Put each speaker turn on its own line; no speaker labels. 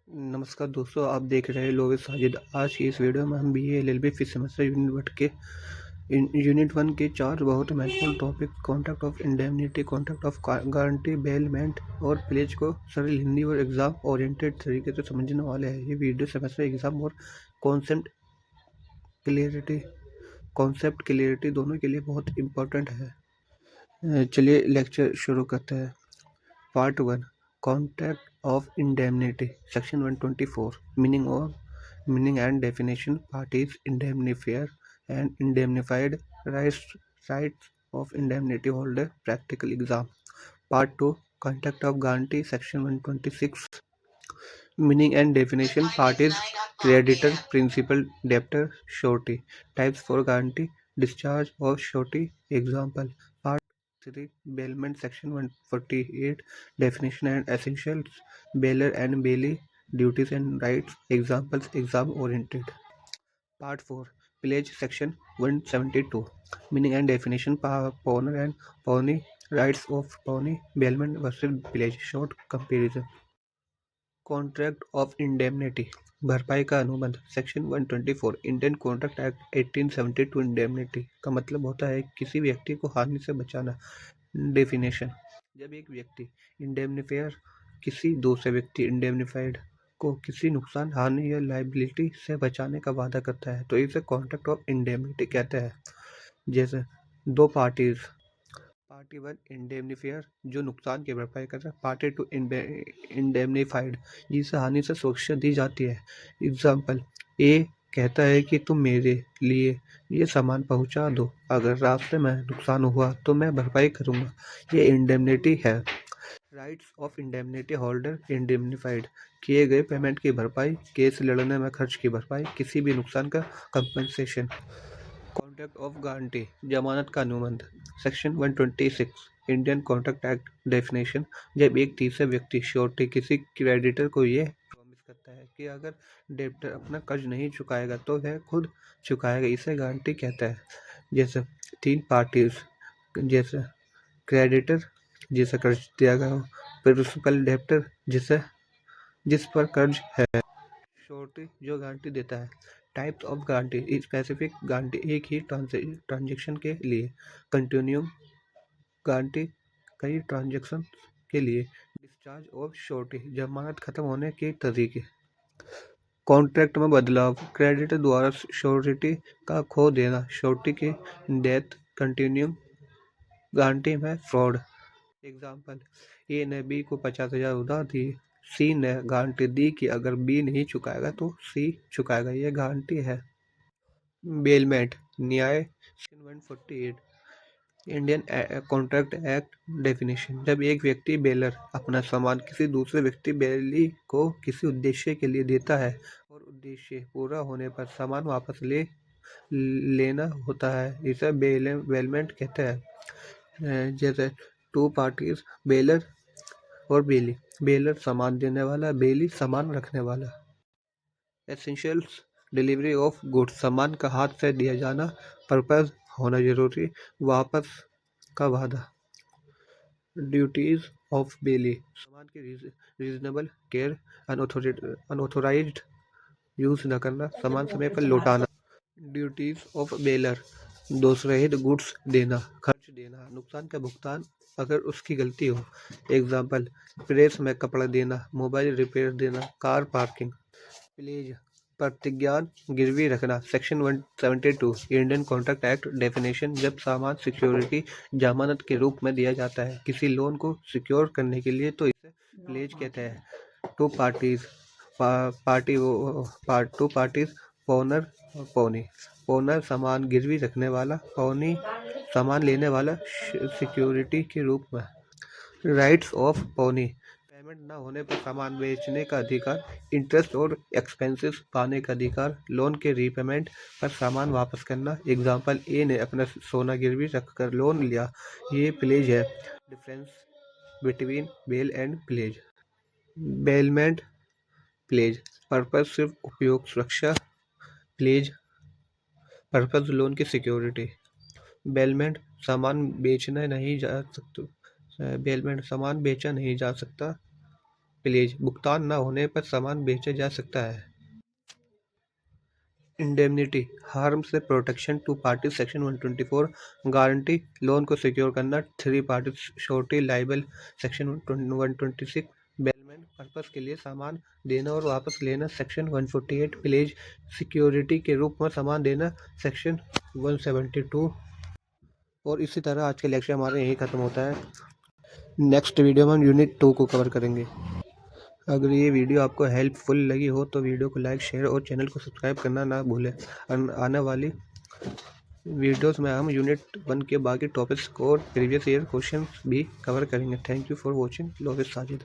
नमस्कार दोस्तों, आप देख रहे हैं लोवेस साजिद। आज की इस वीडियो में हम बी ए LLB फिर सेमेस्टर यूनिट 1 के 4 बहुत महत्वपूर्ण topic contract of indemnity, contract of guarantee, bailment और प्लेज को सरल हिंदी और एग्जाम ओरिएंटेड तरीके से समझने वाले हैं। ये वीडियो सेमेस्टर एग्जाम और कॉन्सेप्ट क्लियरिटी दोनों के लिए बहुत इम्पोर्टेंट है। चलिए लेक्चर शुरू करते हैं। Part 1 Contract of Indemnity Section 124 Meaning and definition Parties indemnifier and indemnified rights of indemnity holder Practical exam. Part 2 Contract of Guarantee Section 126 Meaning and definition Parties creditor, principal, debtor, surety. Types for guarantee discharge of surety. Example. Part 3 Bailment Section 148 Definition and Essentials. Bailer and bailee duties and rights. Examples exam oriented. Part 4 Pledge Section 172 Meaning and definition Pawnee and pawnee rights of pawnee bailment versus pledge. Short comparison. Contract of indemnity भरपाई का अनुबंध section 124 Indian contract act 1872 indemnity का मतलब होता है किसी व्यक्ति को हानि से बचाना। डेफिनेशन जब एक व्यक्ति इंडेमनिफायर किसी दूसरे व्यक्ति इंडेमनिफाइड को किसी नुकसान, हानि या लायबिलिटी से बचाने का वादा करता है तो इसे कॉन्ट्रैक्ट ऑफ इंडेमनिटी कहते हैं। जैसे दो पार्टीज, पार्टी 1 इंडेमनिफायर जो नुकसान की भरपाई करता है, पार्टी 2 इंडेमनिफाइड जिसे हानि से सुरक्षा दी जाती है। एग्जाम्पल ए कहता है कि तुम मेरे लिए ये सामान पहुंचा दो, अगर रास्ते में नुकसान हुआ तो मैं भरपाई करूंगा। ये इंडेमनिटी है। Rights of indemnity holder indemnified किए गए पेमेंट की भरपाई, केस लड़ने में खर्च की भरपाई, किसी भी नुकसान का कंपनसेशन। कॉन्ट्रैक्ट ऑफ गारंटी जमानत का अनुबंध section 126 Indian contract act definition जब एक तीसरे व्यक्ति श्योरिटी किसी क्रेडिटर को ये प्रॉमिस करता है कि अगर डेब्टर अपना कर्ज नहीं चुकाएगा तो वह खुद चुकाएगा, इसे गारंटी कहता है। जैसे तीन पार्टीज, जैसे क्रेडिटर जिसे कर्ज दिया गया हो, प्रिंसिपल डेब्टर जिस पर कर्ज है, श्योरिटी जो गारंटी देता है। Types of guarantee specific guarantee एक ही ट्रांजेक्शन के लिए, कंटिन्यूम गारंटी कई ट्रांजेक्शन के लिए, डिस्चार्ज ऑफ श्योरिटी जमानत खत्म होने के तरीके। कॉन्ट्रैक्ट में बदलाव क्रेडिटर द्वारा श्योरिटी का खो देना, श्योरिटी की डेथ, कंटिन्यूम गारंटी में फ्रॉड। एग्जाम्पल ए ने बी को 50,000 उधार दी, सी ने गारंटी दी कि अगर बी नहीं चुकाएगा तो सी चुकाएगा, ये गारंटी है। बेलमेंट न्याय section 148 Indian contract act definition जब एक व्यक्ति बेलर अपना सामान किसी दूसरे व्यक्ति बेली को किसी उद्देश्य के लिए देता है और उद्देश्य पूरा होने पर सामान वापस लेना होता है, इसे बेलमेंट कहते हैं। जैसे टू पार्टीज, बेलर और बेली। बेलर सामान देने वाला, बेली सामान रखने वाला। एसेंशियल्स डिलीवरी ऑफ गुड्स सामान का हाथ से दिया जाना, पर्पस होना जरूरी, वापस का वादा। ड्यूटीज ऑफ बेली सामान की रीजनेबल केयर, अनऑथोराइज्ड यूज न करना, सामान समय पर लौटाना। ड्यूटीज ऑफ बेलर दोषरहित गुड्स देना, खर्च देना, नुकसान का भुगतान अगर उसकी गलती हो। एग्जाम्पल प्रेस में कपड़ा देना, मोबाइल रिपेयर देना, कार पार्किंग। प्लीज प्रतिज्ञान गिरवी रखना section 172 Indian contract act definition जब सामान सिक्योरिटी जमानत के रूप में दिया जाता है किसी लोन को सिक्योर करने के लिए तो इसे प्लेज कहते हैं। Two parties two parties pawnor और पौनी। पॉनर सामान गिरवी रखने वाला, पौनी सामान लेने वाला सिक्योरिटी के रूप में। राइट्स ऑफ पौनी पेमेंट न होने पर सामान बेचने का अधिकार, इंटरेस्ट और एक्सपेंसेस पाने का अधिकार, लोन के रीपेमेंट पर सामान वापस करना। एग्जाम्पल ए ने अपना सोना गिरवी रखकर लोन लिया, ये प्लेज है। Difference between bail and pledge. Bailment pledge purpose सिर्फ उपयोग सुरक्षा, प्लेज पर्पस लोन की सिक्योरिटी। बेलमेंट सामान बेचा नहीं जा सकता, प्लीज भुगतान न होने पर सामान बेचा जा सकता है। इंडेमनिटी हार्म से protection two party section 124 guarantee loan को सिक्योर करना 3 party surety liable section 126 bailment purpose के लिए सामान देना और वापस लेना सेक्शन 148 प्लेज सिक्योरिटी के रूप में सामान देना सेक्शन 172। और इसी तरह आज के लेक्चर हमारे यही ख़त्म होता है। नेक्स्ट वीडियो में हम यूनिट 2 को कवर करेंगे। अगर ये वीडियो आपको हेल्पफुल लगी हो तो वीडियो को लाइक शेयर और चैनल को सब्सक्राइब करना ना भूलें। आने वाली वीडियोस में हम यूनिट 1 के बाकी टॉपिक्स को और प्रीवियस ईयर क्वेश्चन भी कवर करेंगे। Thank you for watching. Lokesh Sajid.